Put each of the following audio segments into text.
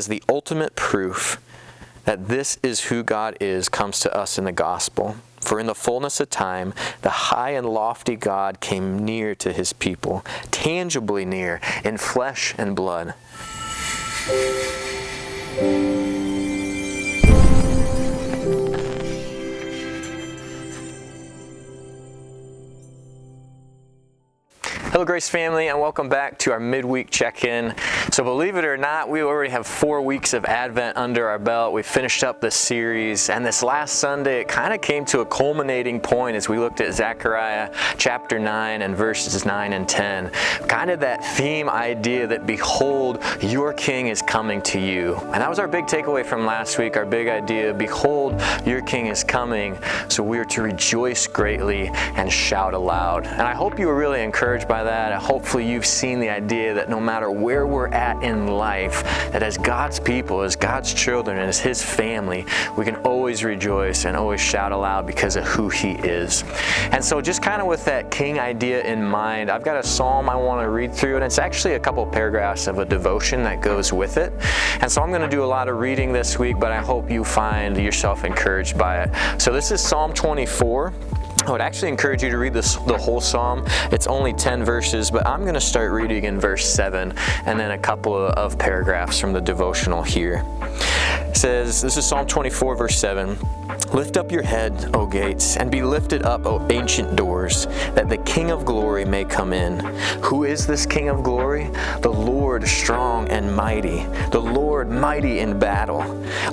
The ultimate proof that this is who God is comes to us in the gospel. For in the fullness of time, the high and lofty God came near to his people, tangibly near, in flesh and blood. Hello, Grace family, and welcome back to our midweek check-in. So believe it or not, we already have 4 weeks of Advent under our belt. We finished up this series, and this last Sunday, it kind of came to a culminating point as we looked at Zechariah chapter 9 and verses 9 and 10. Kind of that theme idea that, behold, your King is coming to you. And that was our big takeaway from last week, our big idea, behold, your King is coming. So we are to rejoice greatly and shout aloud. And I hope you were really encouraged by that. Hopefully you've seen the idea that no matter where we're at in life, that as God's people, as God's children, and as His family, we can always rejoice and always shout aloud because of who He is. And so just kind of with that King idea in mind, I've got a psalm I want to read through, and it's actually a couple paragraphs of a devotion that goes with it. And so I'm going to do a lot of reading this week, but I hope you find yourself encouraged by it. So this is Psalm 24. I would actually encourage you to read the whole psalm. It's only 10 verses, but I'm going to start reading in verse 7 and then a couple of paragraphs from the devotional here. It says, this is Psalm 24, verse 7. Lift up your head, O gates, and be lifted up, O ancient doors, that the King of glory may come in. Who is this King of glory? The Lord strong and mighty, the Lord mighty in battle.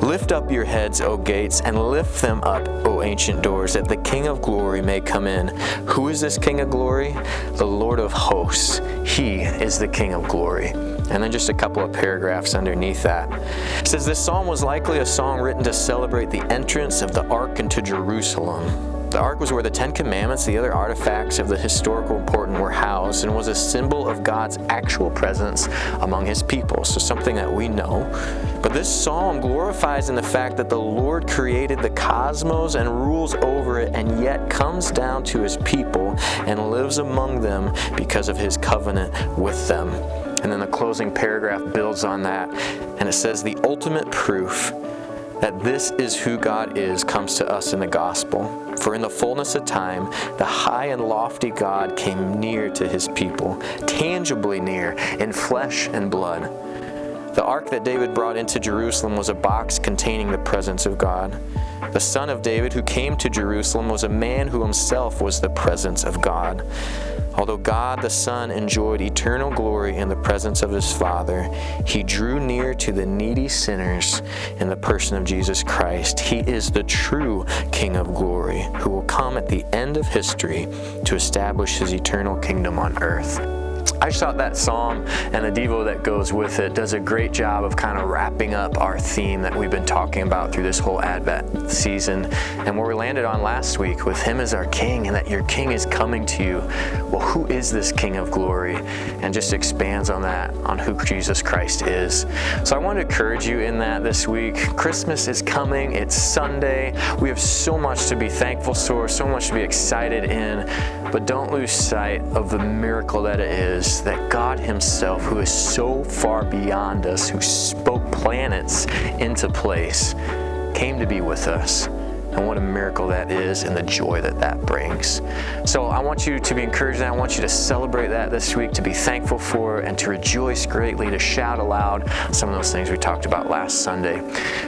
Lift up your heads, O gates, and lift them up, O ancient doors, that the King of glory may come in. Who is this King of glory? The Lord of hosts. He is the King of glory. And then just a couple of paragraphs underneath that. It says, this psalm was likely a song written to celebrate the entrance of the ark into Jerusalem. The ark was where the 10 Commandments, the other artifacts of the historical important, were housed, and was a symbol of God's actual presence among His people. So something that we know. But this psalm glorifies in the fact that the Lord created the cosmos and rules over it, and yet comes down to His people and lives among them because of His covenant with them. And then the closing paragraph builds on that, and it says, the ultimate proof that this is who God is comes to us in the gospel. For in the fullness of time, the high and lofty God came near to His people, tangibly near, in flesh and blood. The ark that David brought into Jerusalem was a box containing the presence of God. The son of David who came to Jerusalem was a man who himself was the presence of God. Although God the Son enjoyed eternal glory in the presence of His Father, He drew near to the needy sinners in the person of Jesus Christ. He is the true King of glory, who will come at the end of history to establish His eternal kingdom on earth. I just thought that psalm and the devo that goes with it does a great job of kind of wrapping up our theme that we've been talking about through this whole Advent season, and where we landed on last week with Him as our King, and that your King is coming to you. Well, who is this King of glory? And just expands on that, on who Jesus Christ is. So I want to encourage you in that this week. Christmas is coming. It's Sunday. We have so much to be thankful for, so much to be excited in, but don't lose sight of the miracle that it is, that God Himself, who is so far beyond us, who spoke planets into place, came to be with us. And what a miracle that is, and the joy that that brings. So I want you to be encouraged, and I want you to celebrate that this week, to be thankful for it, and to rejoice greatly, to shout aloud some of those things we talked about last Sunday.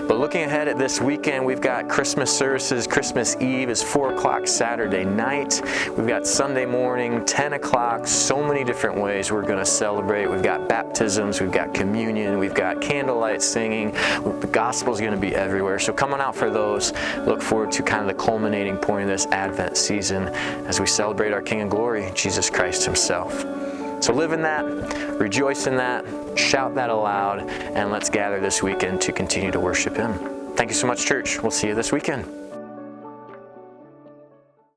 But looking ahead at this weekend, we've got Christmas services. Christmas Eve is 4 o'clock Saturday night. We've got Sunday morning, 10 o'clock, so many different ways we're going to celebrate. We've got baptisms, we've got communion, we've got candlelight singing. The gospel's going to be everywhere. So come on out for those. Look forward to kind of the culminating point of this Advent season as we celebrate our King of Glory, Jesus Christ Himself. So live in that, rejoice in that, shout that aloud, and let's gather this weekend to continue to worship Him. Thank you so much, church. We'll see you this weekend.